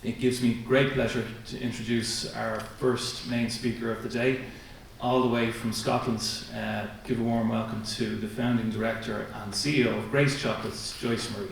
It gives me great pleasure to introduce our first main speaker of the day, all the way from Scotland. Give a warm welcome to the founding director and CEO of Grace Chocolates, Joyce Marie.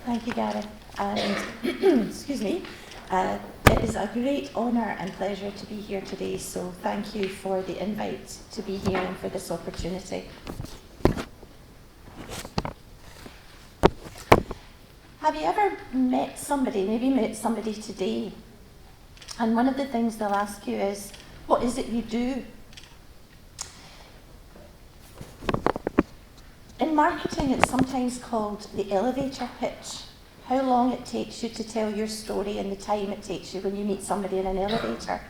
Thank you, Gareth, and excuse me, it is a great honour and pleasure to be here today, so thank you for the invite to be here and for this opportunity. Have you ever met somebody, maybe met somebody today, and one of the things they'll ask you is, what is it you do? In marketing, it's sometimes called the elevator pitch. How long it takes you to tell your story and the time it takes you when you meet somebody in an elevator.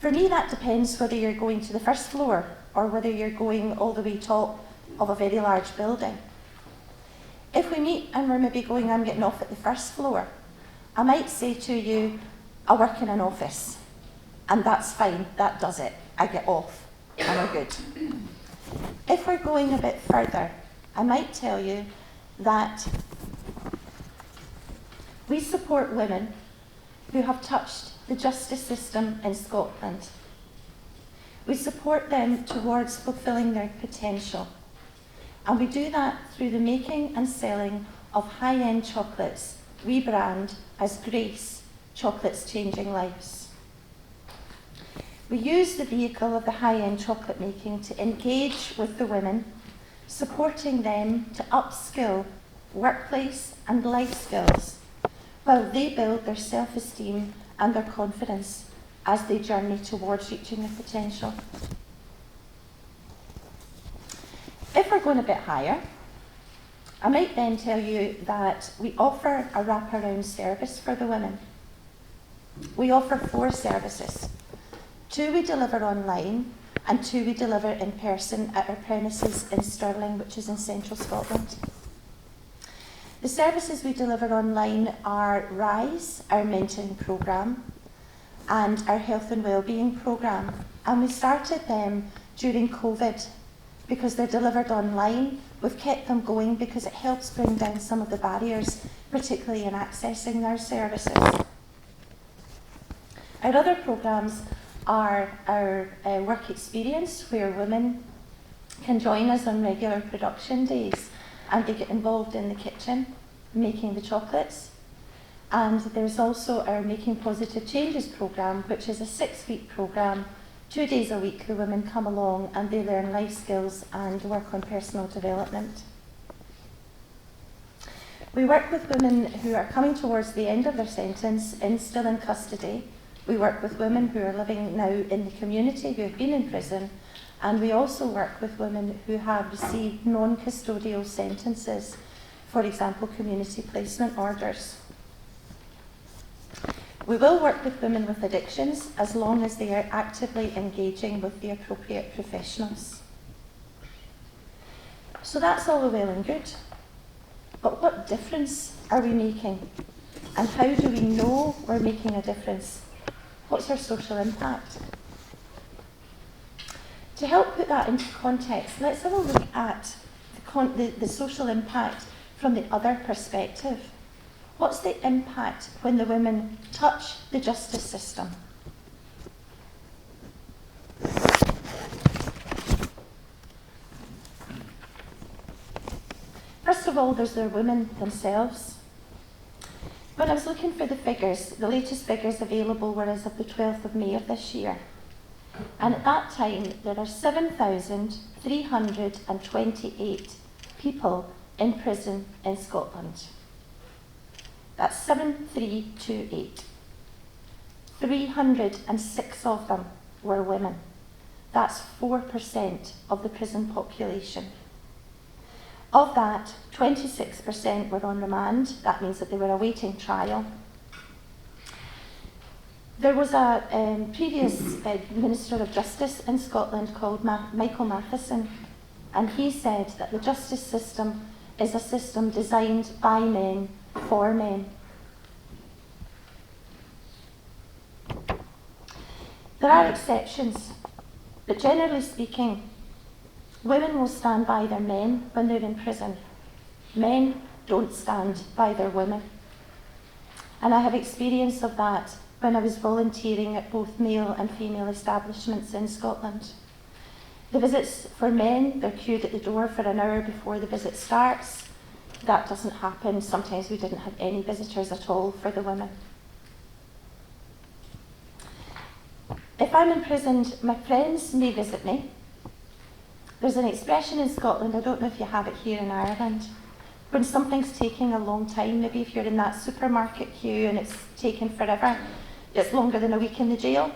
For me, that depends whether you're going to the first floor or whether you're going all the way top of a very large building. If we meet and we're maybe going, I'm getting off at the first floor, I might say to you, I work in an office, and that's fine, that does it. I get off, and we're good. If we're going a bit further, I might tell you that we support women who have touched the justice system in Scotland. We support them towards fulfilling their potential. And we do that through the making and selling of high-end chocolates we brand as Grace Chocolates Changing Lives. We use the vehicle of the high-end chocolate making to engage with the women, supporting them to upskill workplace and life skills while they build their self-esteem and their confidence as they journey towards reaching their potential. If we're going a bit higher, I might then tell you that we offer a wraparound service for the women. We offer 4 services. 2 we deliver online, and 2 we deliver in person at our premises in Stirling, which is in central Scotland. The services we deliver online are RISE, our mentoring programme, and our health and wellbeing programme. And we started them during COVID because they're delivered online. We've kept them going because it helps bring down some of the barriers, particularly in accessing our services. Our other programmes are our work experience, where women can join us on regular production days and they get involved in the kitchen making the chocolates. And there's also our Making Positive Changes programme, which is a 6-week programme. 2 days a week the women come along and they learn life skills and work on personal development. We work with women who are coming towards the end of their sentence and still in custody. We work with women who are living now in the community, who have been in prison, and we also work with women who have received non-custodial sentences, for example, community placement orders. We will work with women with addictions as long as they are actively engaging with the appropriate professionals. So that's all well and good, but what difference are we making? And how do we know we're making a difference? What's our social impact? To help put that into context, let's have a look at the social impact from the other perspective. What's the impact when the women touch the justice system? First of all, there's the women themselves. When I was looking for the figures, the latest figures available were as of the 12th of May of this year. And at that time, there are 7,328 people in prison in Scotland. That's 7,328. 306 of them were women. That's 4% of the prison population. Of that, 26% were on remand. That means that they were awaiting trial. There was a previous Minister of Justice in Scotland called Michael Matheson, and he said that the justice system is a system designed by men for men. There are exceptions, but generally speaking, women will stand by their men when they're in prison. Men don't stand by their women. And I have experience of that when I was volunteering at both male and female establishments in Scotland. The visits for men, they're queued at the door for an hour before the visit starts. That doesn't happen. Sometimes we didn't have any visitors at all for the women. If I'm imprisoned, my friends may visit me. There's an expression in Scotland, I don't know if you have it here in Ireland, when something's taking a long time, maybe if you're in that supermarket queue and it's taken forever, it's longer than a week in the jail.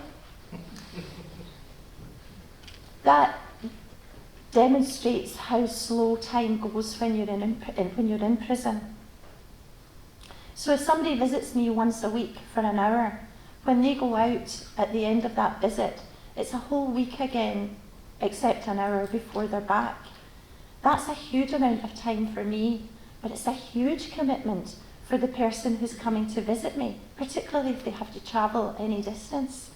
That demonstrates how slow time goes when you're in prison. So if somebody visits me once a week for an hour, when they go out at the end of that visit, it's a whole week again, except an hour before they're back. That's a huge amount of time for me, but it's a huge commitment for the person who's coming to visit me, particularly if they have to travel any distance.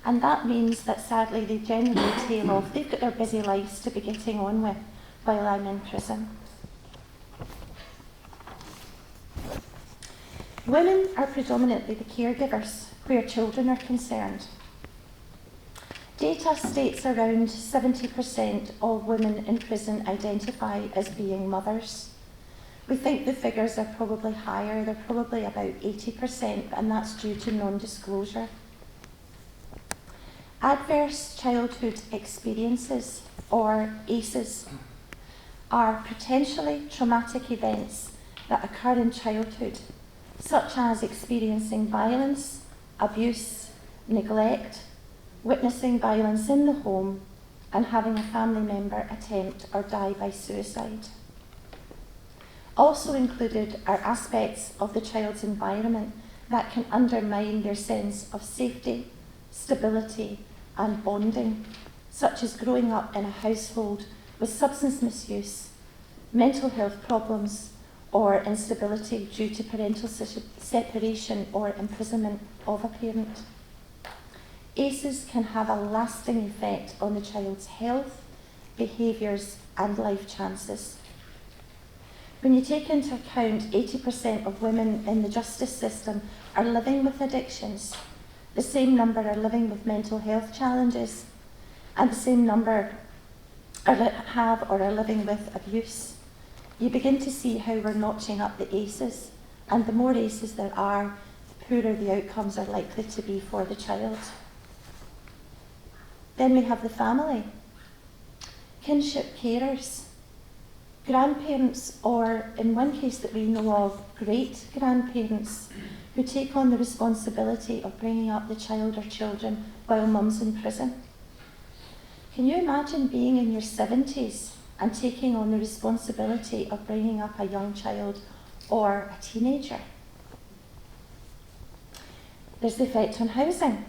And that means that sadly they generally tail off. They've got their busy lives to be getting on with while I'm in prison. Women are predominantly the caregivers where children are concerned. Data states around 70% of women in prison identify as being mothers. We think the figures are probably higher, they're probably about 80%, and that's due to non-disclosure. Adverse childhood experiences, or ACEs, are potentially traumatic events that occur in childhood, such as experiencing violence, abuse, neglect, witnessing violence in the home, and having a family member attempt or die by suicide. Also included are aspects of the child's environment that can undermine their sense of safety, stability, and bonding, such as growing up in a household with substance misuse, mental health problems, or instability due to parental separation or imprisonment of a parent. ACEs can have a lasting effect on the child's health, behaviours, and life chances. When you take into account 80% of women in the justice system are living with addictions, the same number are living with mental health challenges, and the same number have or are living with abuse, you begin to see how we're notching up the ACEs, and the more ACEs there are, the poorer the outcomes are likely to be for the child. Then we have the family, kinship carers, grandparents, or in one case that we know of, great-grandparents, who take on the responsibility of bringing up the child or children while mum's in prison. Can you imagine being in your 70s and taking on the responsibility of bringing up a young child or a teenager? There's the effect on housing.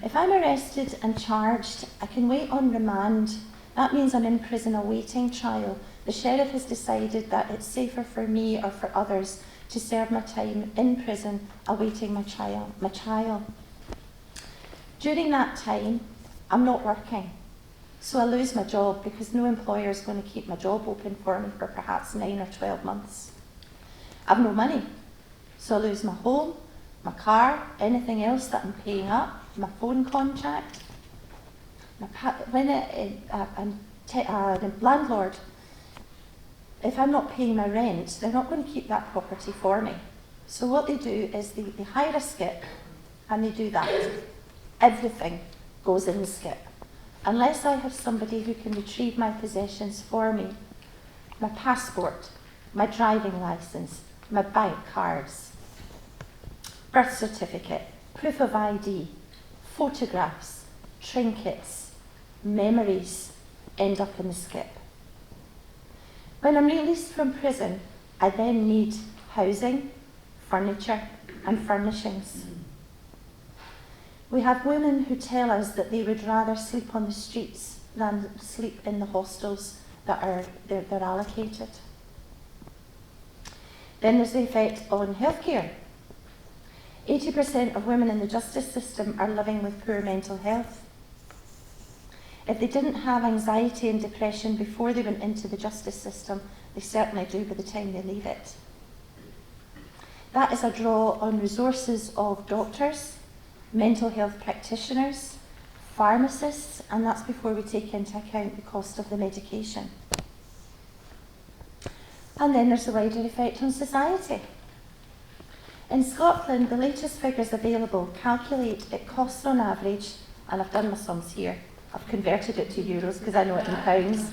If I'm arrested and charged, I can wait on remand. That means I'm in prison awaiting trial. The sheriff has decided that it's safer for me or for others to serve my time in prison awaiting my trial. During that time, I'm not working, so I lose my job because no employer is going to keep my job open for me for perhaps 9 or 12 months. I've no money, so I lose my home, my car, anything else that I'm paying up, my phone contract. The landlord, if I'm not paying my rent, they're not going to keep that property for me. So what they do is they hire a skip, and they do that. Everything goes in the skip. Unless I have somebody who can retrieve my possessions for me, my passport, my driving licence, my bank cards, birth certificate, proof of ID, photographs, trinkets, memories end up in the skip. When I'm released from prison, I then need housing, furniture, and furnishings. We have women who tell us that they would rather sleep on the streets than sleep in the hostels that they're allocated. Then there's the effect on healthcare. 80% of women in the justice system are living with poor mental health. If they didn't have anxiety and depression before they went into the justice system, they certainly do by the time they leave it. That is a draw on resources of doctors, mental health practitioners, pharmacists, and that's before we take into account the cost of the medication. And then there's the wider effect on society. In Scotland, the latest figures available calculate it costs on average, and I've done my sums here, I've converted it to euros because I know it in pounds,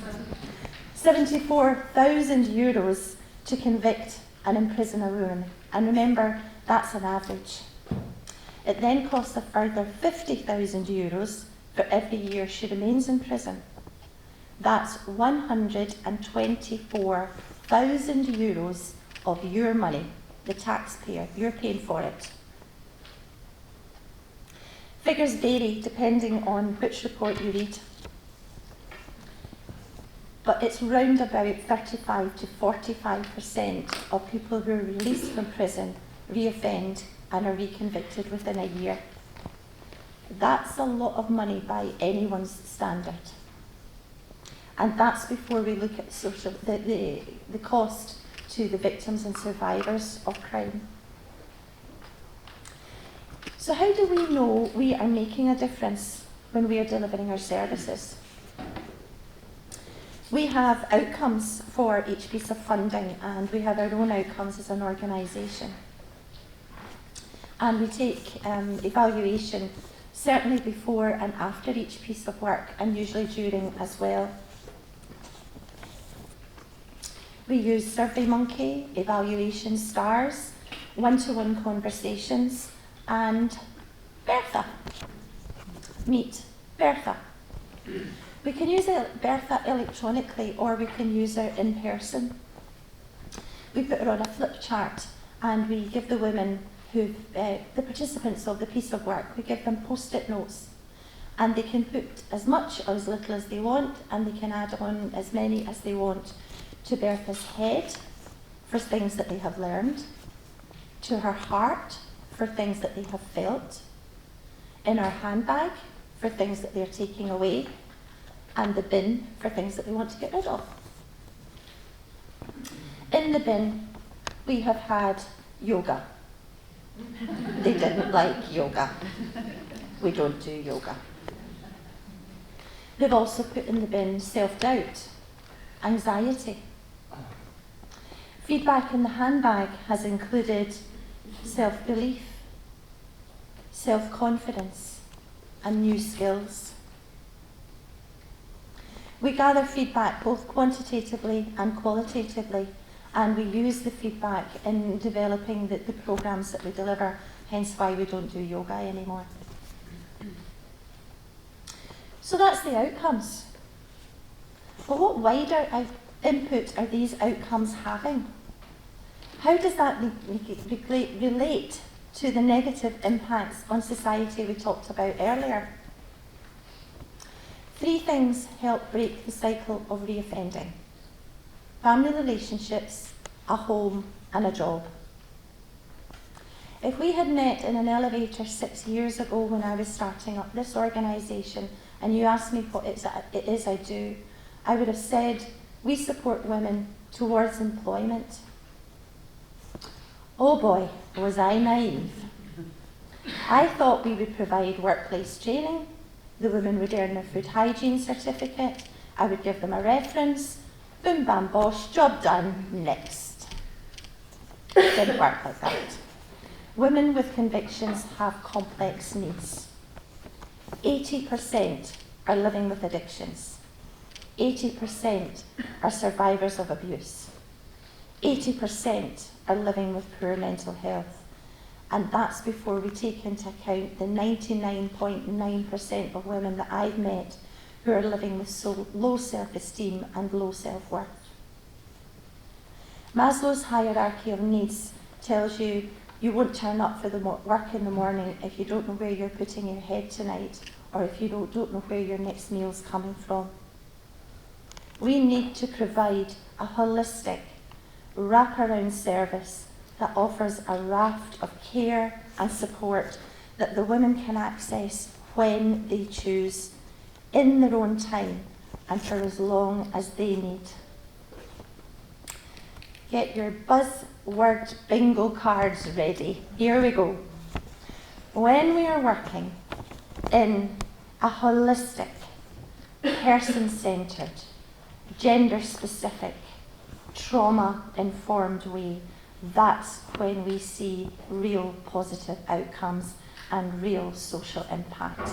74,000 euros to convict and imprison a woman. And remember, that's an average. It then costs a further 50,000 euros for every year she remains in prison. That's 124,000 euros of your money, the taxpayer. You're paying for it. Figures vary depending on which report you read, but it's round about 35 to 45% of people who are released from prison reoffend and are reconvicted within a year. That's a lot of money by anyone's standard. And that's before we look at the cost to the victims and survivors of crime. So how do we know we are making a difference when we are delivering our services? We have outcomes for each piece of funding, and we have our own outcomes as an organisation. And we take evaluation certainly before and after each piece of work, and usually during as well. We use SurveyMonkey, evaluation stars, one-to-one conversations, and Bertha. Meet Bertha. We can use Bertha electronically, or we can use her in person. We put her on a flip chart, and we give the women the participants of the piece of work, we give them post-it notes, and they can put as much or as little as they want, and they can add on as many as they want to Bertha's head for things that they have learned, to her heart for things that they have felt, in her handbag for things that they're taking away, and the bin for things that they want to get rid of. In the bin, we have had yoga. They didn't like yoga. We don't do yoga. They've also put in the bin self-doubt, anxiety. Feedback in the handbag has included self-belief, self-confidence, and new skills. We gather feedback both quantitatively and qualitatively, and we use the feedback in developing the programs that we deliver, hence why we don't do yoga anymore. So that's the outcomes. But what wider input are these outcomes having? How does that relate to the negative impacts on society we talked about earlier? 3 things help break the cycle of reoffending: family relationships, a home, and a job. If we had met in an elevator 6 years ago when I was starting up this organisation, and you asked me what it is I do, I would have said, we support women towards employment. Oh boy, was I naive. I thought we would provide workplace training, the women would earn their food hygiene certificate, I would give them a reference, boom bam bosh, job done, next. It didn't work like that. Women with convictions have complex needs. 80% are living with addictions. 80% are survivors of abuse. 80% are living with poor mental health. And that's before we take into account the 99.9% of women that I've met who are living with so low self-esteem and low self-worth. Maslow's hierarchy of needs tells you you won't turn up for the work in the morning if you don't know where you're putting your head tonight, or if you don't know where your next meal's coming from. We need to provide a holistic, wraparound service that offers a raft of care and support that the women can access when they choose, in their own time, and for as long as they need. Get your buzzword bingo cards ready. Here we go. When we are working in a holistic, person-centred, gender-specific, trauma-informed way, that's when we see real positive outcomes and real social impact.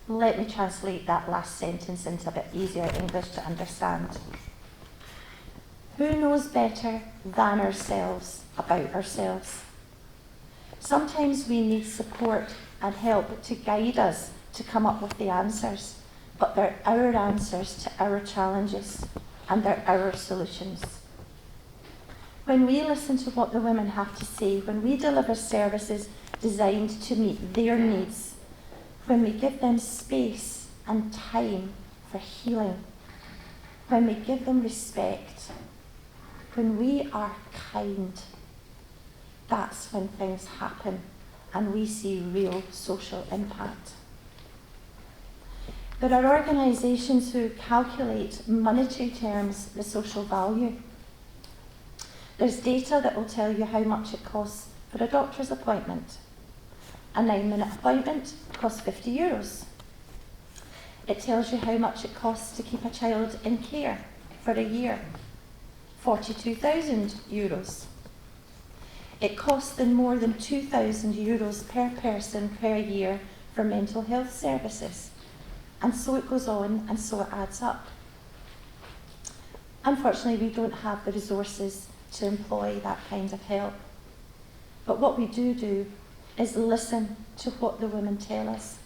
Let me translate that last sentence into a bit easier English to understand. Who knows better than ourselves about ourselves? Sometimes we need support and help to guide us to come up with the answers, but they're our answers to our challenges, and they're our solutions. When we listen to what the women have to say, when we deliver services designed to meet their needs, when we give them space and time for healing, when we give them respect, when we are kind, that's when things happen and we see real social impact. There are organisations who calculate monetary terms the social value. There's data that will tell you how much it costs for a doctor's appointment. A 9-minute appointment costs €50. It tells you how much it costs to keep a child in care for a year. €42,000. It costs them more than €2,000 per person per year for mental health services. And so it goes on, and so it adds up. Unfortunately, we don't have the resources to employ that kind of help. But what we do is listen to what the women tell us.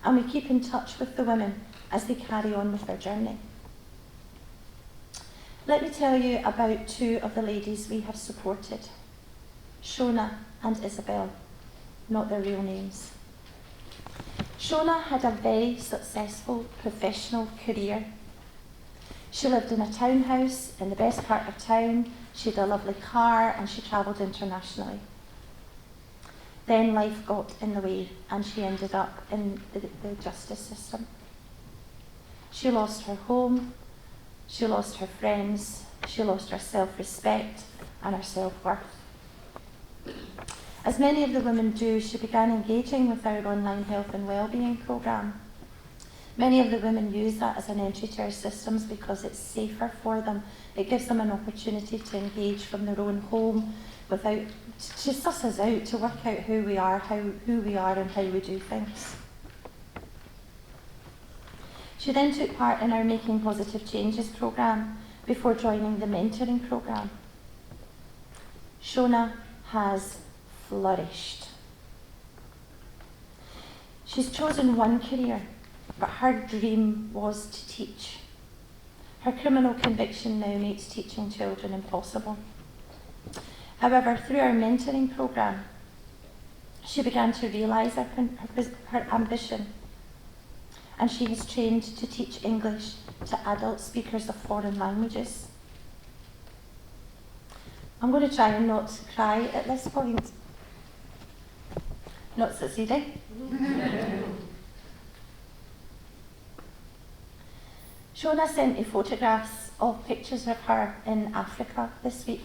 And we keep in touch with the women as they carry on with their journey. Let me tell you about two of the ladies we have supported. Shona and Isabel, not their real names. Shona had a very successful professional career. She lived in a townhouse in the best part of town, she had a lovely car, and she travelled internationally. Then life got in the way and she ended up in the justice system. She lost her home, she lost her friends, she lost her self-respect and her self-worth. As many of the women do, she began engaging with our online health and wellbeing programme. Many of the women use that as an entry to our systems because it's safer for them. It gives them an opportunity to engage from their own home without, to suss us out, to work out who we are and how we do things. She then took part in our Making Positive Changes programme before joining the mentoring programme. Shona has flourished. She's chosen one career, but her dream was to teach. Her criminal conviction now makes teaching children impossible. However, through our mentoring programme, she began to realise her ambition, and she has trained to teach English to adult speakers of foreign languages. I'm going to try and not cry at this point. Not succeeding. Shona sent me photographs of pictures of her in Africa this week.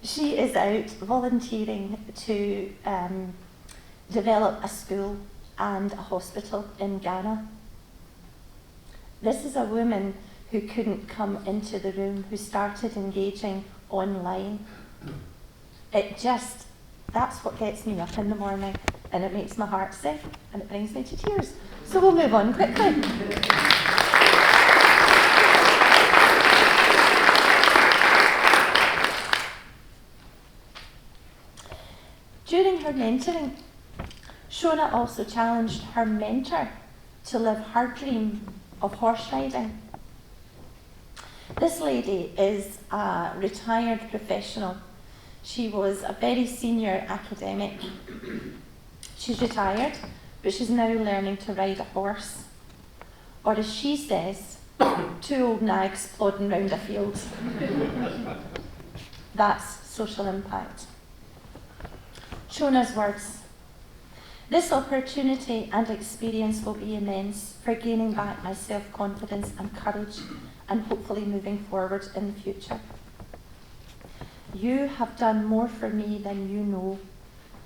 She is out volunteering to develop a school and a hospital in Ghana. This is a woman who couldn't come into the room, who started engaging online. That's what gets me up in the morning, and it makes my heart sick, and it brings me to tears. So we'll move on quickly. During her mentoring, Shona also challenged her mentor to live her dream of horse riding. This lady is a retired professional. She was a very senior academic. She's retired, but she's now learning to ride a horse. Or as she says, two old nags plodding round a field. That's social impact. Shona's words. This opportunity and experience will be immense for gaining back my self-confidence and courage and hopefully moving forward in the future. You have done more for me than you know.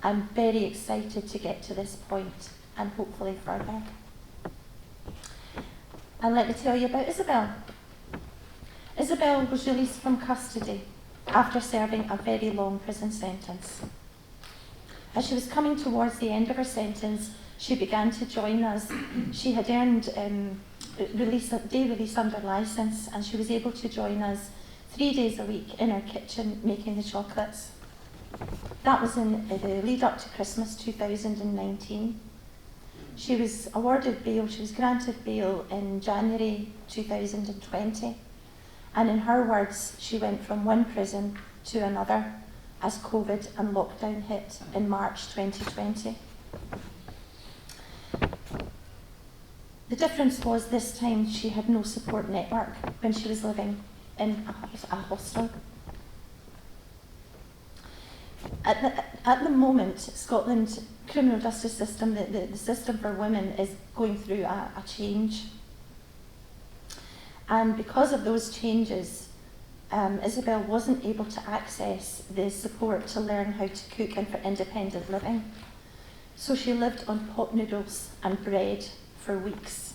I'm very excited to get to this point and hopefully further. And let me tell you about Isabel. Isabel was released from custody after serving a very long prison sentence. As she was coming towards the end of her sentence, she began to join us. She had earned day release under licence, and she was able to join us 3 days a week in our kitchen making the chocolates. That was in the lead up to Christmas 2019. She was awarded bail, she was granted bail in January 2020. And in her words, she went from one prison to another as COVID and lockdown hit in March 2020. The difference was this time she had no support network when she was living in a hostel. At the moment, Scotland's criminal justice system, the system for women, is going through a change. And because of those changes, Isabel wasn't able to access the support to learn how to cook and for independent living. So she lived on pot noodles and bread for weeks.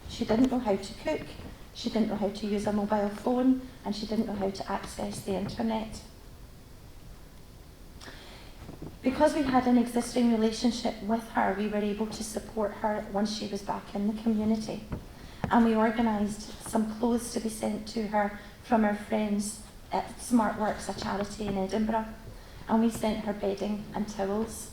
She didn't know how to cook, she didn't know how to use a mobile phone, and she didn't know how to access the internet. Because we had an existing relationship with her, we were able to support her once she was back in the community. And we organised some clothes to be sent to her from her friends at SmartWorks, a charity in Edinburgh. And we sent her bedding and towels.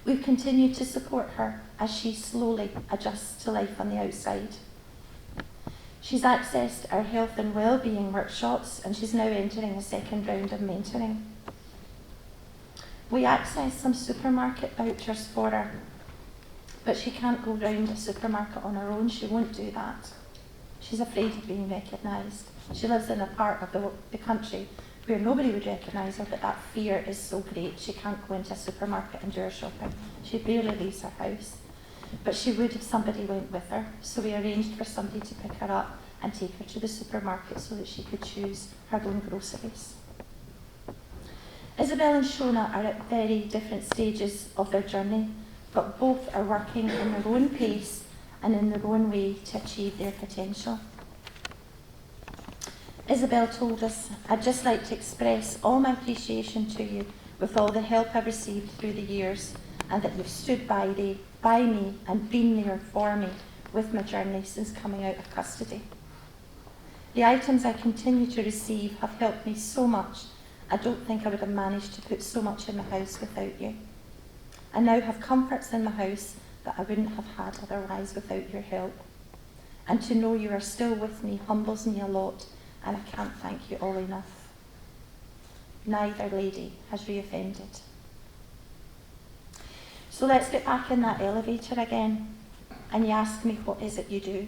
We've continued to support her as she slowly adjusts to life on the outside. She's accessed our health and wellbeing workshops, and she's now entering a second round of mentoring. We accessed some supermarket vouchers for her, but she can't go round a supermarket on her own. She won't do that. She's afraid of being recognised. She lives in a part of the country where nobody would recognise her, but that fear is so great she can't go into a supermarket and do her shopping. She barely leaves her house. But she would if somebody went with her, so we arranged for somebody to pick her up and take her to the supermarket so that she could choose her own groceries. Isabel and Shona are at very different stages of their journey, but both are working in their own pace and in their own way to achieve their potential. Isabel told us, "I'd just like to express all my appreciation to you with all the help I've received through the years, and that you've stood by me and been there for me with my journey since coming out of custody. The items I continue to receive have helped me so much. I don't think I would have managed to put so much in my house without you. I now have comforts in my house that I wouldn't have had otherwise without your help. And to know you are still with me humbles me a lot, and I can't thank you all enough." Neither lady has reoffended. So let's get back in that elevator again, and you ask me, what is it you do?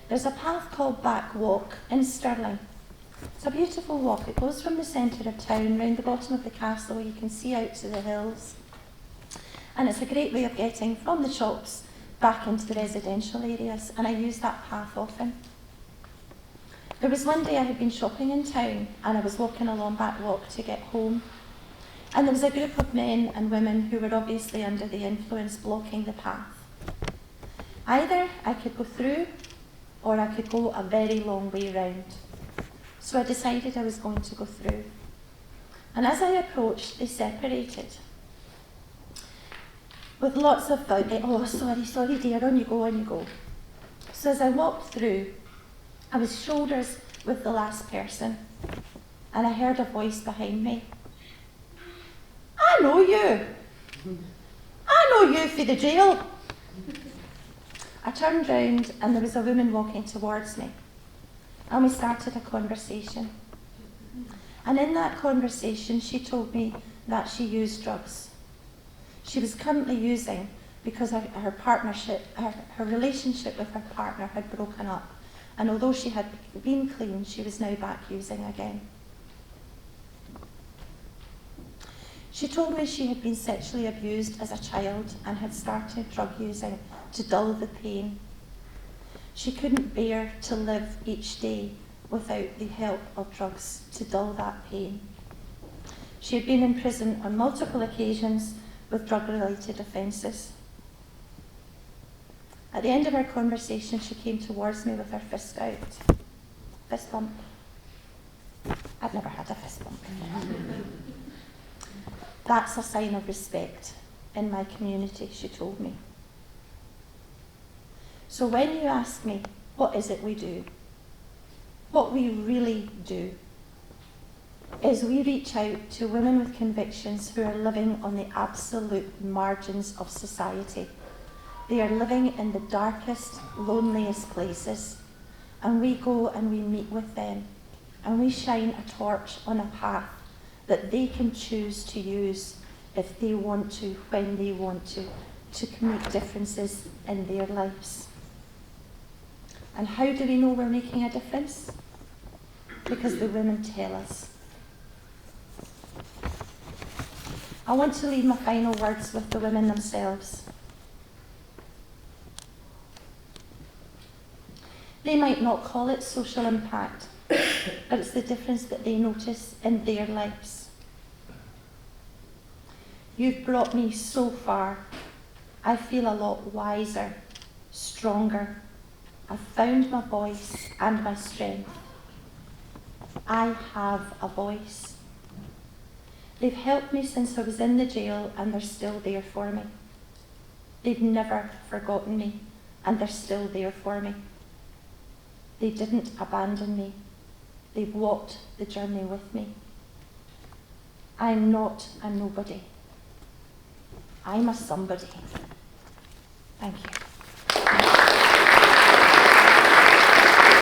There's a path called Back Walk in Stirling. It's a beautiful walk. It goes from the centre of town round the bottom of the castle. You can see out to the hills. And it's a great way of getting from the shops back into the residential areas, and I use that path often. There was one day I had been shopping in town, and I was walking along Back Walk to get home. And there was a group of men and women who were obviously under the influence blocking the path. Either I could go through, or I could go a very long way round. So I decided I was going to go through. And as I approached, they separated. With lots of, "Oh, sorry dear, on you go. So as I walked through, I was shoulders with the last person, and I heard a voice behind me. "I know you. I know you for the jail." I turned round and there was a woman walking towards me, and we started a conversation. And in that conversation, she told me that she used drugs. She was currently using because her relationship with her partner had broken up. And although she had been clean, she was now back using again. She told me she had been sexually abused as a child and had started drug using to dull the pain. She couldn't bear to live each day without the help of drugs to dull that pain. She had been in prison on multiple occasions with drug-related offences. At the end of our conversation, she came towards me with her fist out. Fist bump. I'd never had a fist bump. That's a sign of respect in my community, she told me. So when you ask me, what is it we do? What we really do is we reach out to women with convictions who are living on the absolute margins of society. They are living in the darkest, loneliest places, and we go and we meet with them, and we shine a torch on a path that they can choose to use if they want to, when they want to make differences in their lives. And how do we know we're making a difference? Because the women tell us. I want to leave my final words with the women themselves. They might not call it social impact, but it's the difference that they notice in their lives. You've brought me so far. I feel a lot wiser, stronger. I've found my voice and my strength. I have a voice. They've helped me since I was in the jail, and they're still there for me. They've never forgotten me, and they're still there for me. They didn't abandon me. They've walked the journey with me. I'm not a nobody. I'm a somebody. Thank you.